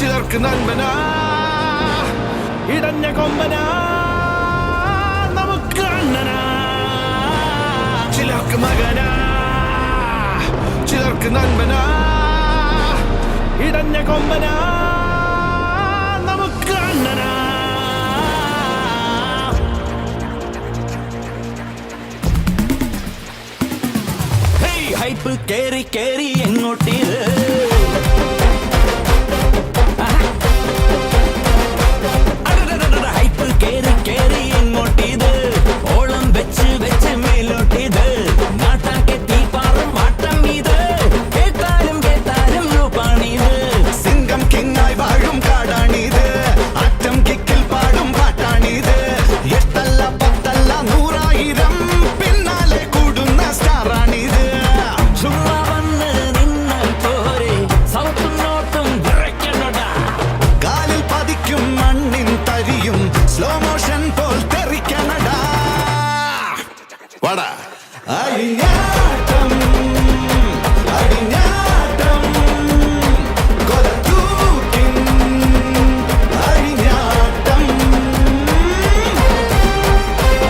ചിലർക്ക് നന്മനാ ഇടഞ്ഞ കൊമ്പനാ നമുക്ക് അണ്ണനാ ചിലർക്ക് മകനാ ചിലർക്ക് നന്മനാ ഇടഞ്ഞ കൊമ്പനാ നമുക്ക് അണ്ണനാ. ഹൈപ്പ് കേറി കേറി എങ്ങോട്ടേത് ഹൈപ്പ് കേറി കേറി എങ്ങോട്ടേത് ഓളം വെച്ച് വെച്ച് മേലോട്ടേത് നാട്ടാക്കെ തീപ്പാറും മാട്ടം ഇത് കേട്ടാലും കേട്ടാലും രൂപാണിത് സിംഗം കിങ്ങായി വാഴും കാടാണിത് അറ്റം കിക്കിൽ പാടും പാട്ടാണിത് എട്ടല്ല പത്തല്ല 100,000 പിന്നാലെ കൂടുന്ന സ്റ്റാറാണിത്. ചുമ്മാ വന്ന് നിന്നാൽ പോരെ സൗത്തും നോട്ടും വിറയ്ക്കണടാ കാലിൽ പതിക്കും മണ്ണിൻ തരിയും സ്ലോ മോഷൻ പോൽ തെറിക്കണടാ. വാടാ അഴിഞ്ഞാട്ടം അഴിഞ്ഞാട്ടം കൊലത്തൂക്കിൻ അഴിഞ്ഞാട്ടം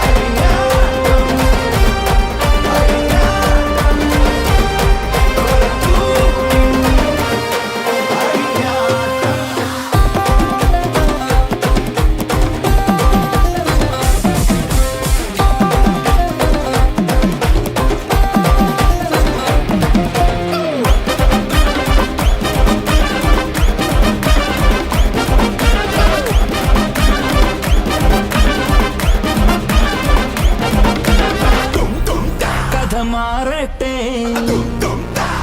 അഴിഞ്ഞാട്ടം അഴിഞ്ഞാട്ടം കൊലത്തൂക്കിൻ അഴിഞ്ഞാട്ടം. കഥ മാറട്ടെ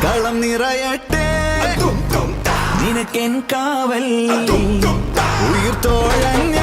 കളം നിറയട്ടെ നിനക്കെൻ കാവൽ ഉയിർ തോഴഞ്ഞ